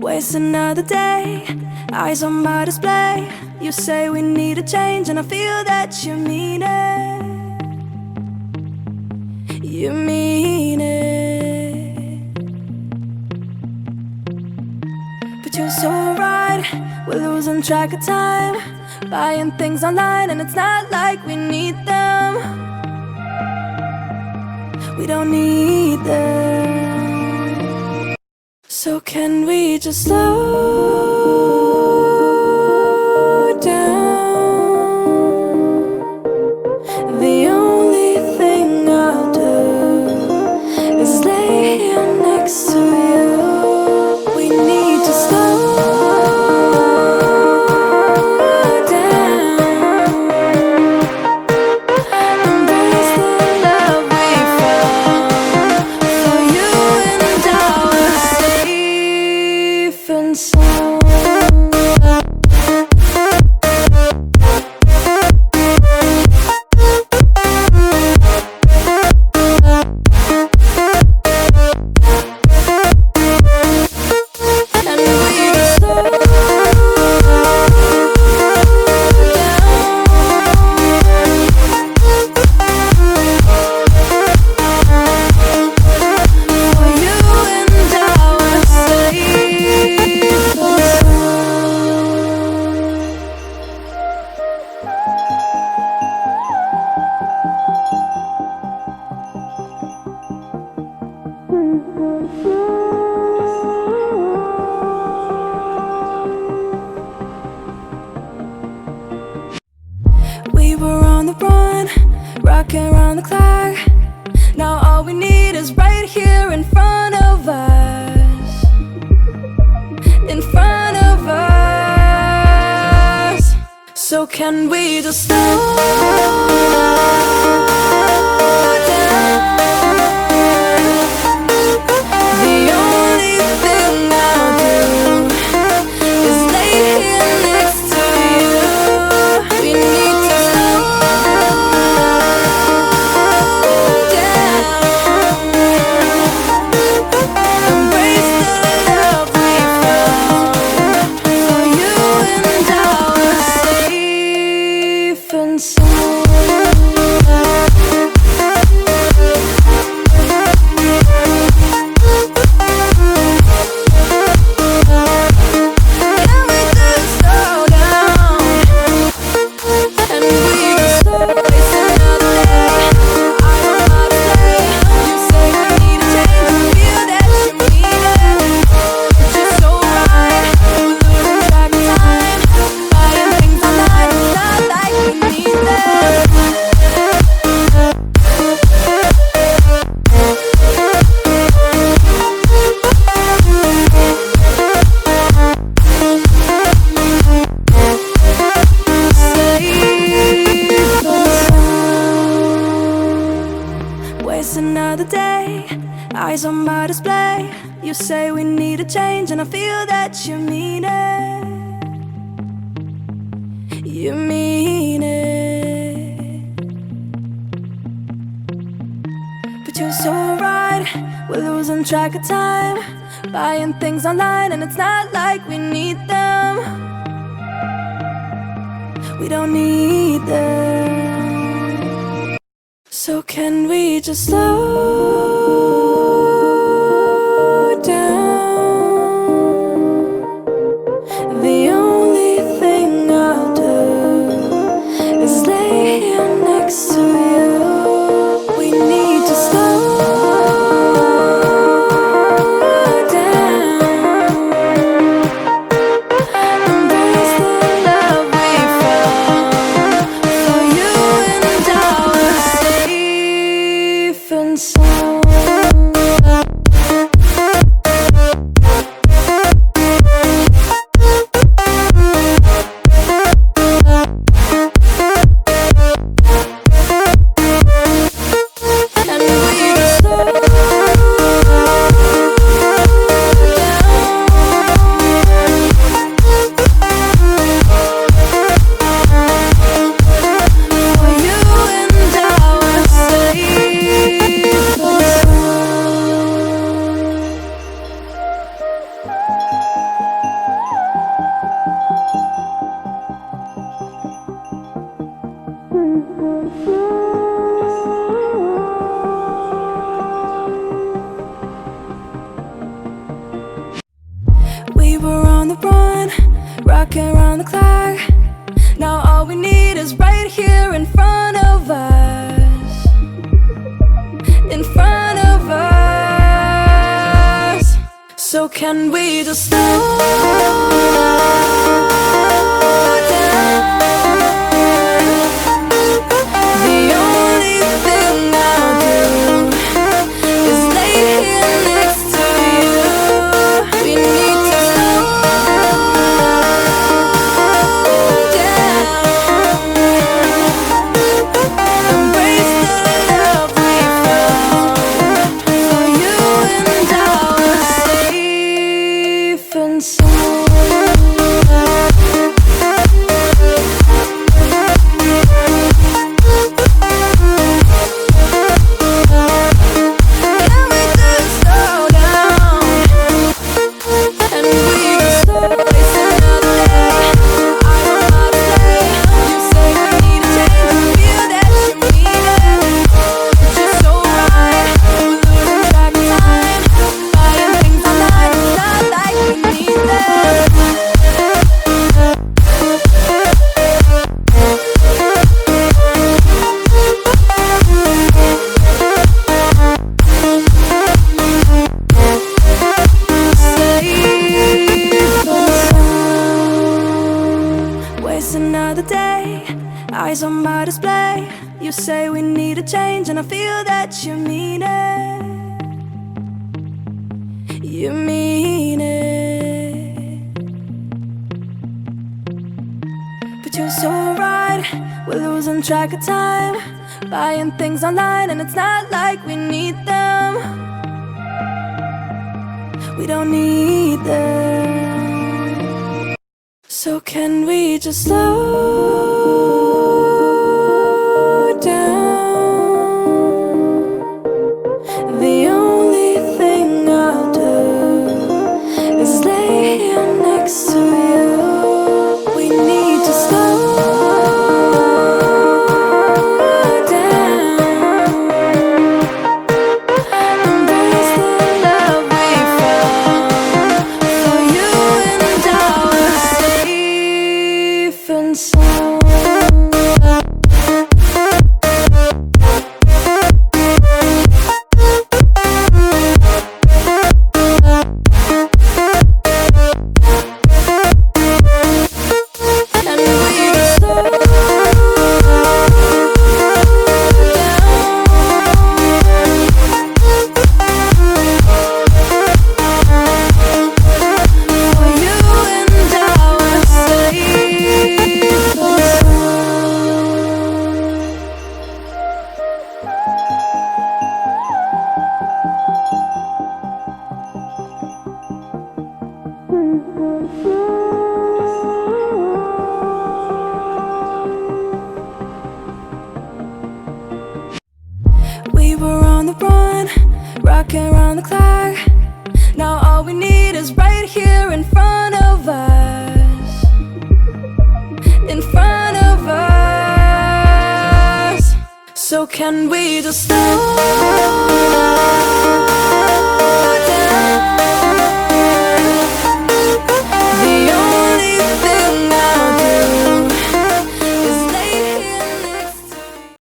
Waste another day, eyes on my display. You say we need a change, and I feel that you mean it. You mean it. But you're so right, we're losing track of time, buying things online, and it's not like we need them. We don't need them. So can we just slow down? The only thing I'll do is lay here next to you. We need to slow down. Embrace the love we found. For you and I were safe and sound. We were on the run, rocking around the clock. Now all we need is right here in front of us. In front of us. So can we just slow down? The only thing I'll do is lay here next to you. We need to slow down. Embrace the love we found. For you and I were safe and sound. Can we just slow down? And we can slow waste another day. I don't know how to play. You say we need a change, and I feel that you mean it. But you're so right, we're losing track of time, buying things online, it's not like we need them. Waste another day, eyes on my display. You say we need a change, and I feel that you mean it. You mean it. But you're so right, we're losing track of time, buying things online, and it's not like we need them. We don't need them. So can we just slow down? The only thing I'll do is lay here next to you. We need to slow down. Embrace the love we found. For you and I were safe and sound. the run, rocking around the clock. Now all we need is right here in front of us, in front of us. So can we just slow down? The only thing I'll do is lay here next to you. We need to slow down, embrace the love we found. For you and I were safe and sound. Can we just slow down? And we can start wasting another day. I don't know how to play. You say we need a change, and feel that you mean it. But you're so right, we're losing track of time. Buying things online, it's not like we need them. Waste another day, eyes on my display. You say we need a change, and I feel that you mean it. You mean it. But you're so right, we're losing track of time. Buying things online, and it's not like we need them. We don't need them. So can we just slow down? The only thing I'll do is lay here next to you. We need to slow down, embrace the love we found. For you and I were safe and sound. And we just slow down. For you and I were safe and we were on the run, rocking around the clock. Now all we need is right here in front of us, in front of us. So can we just slow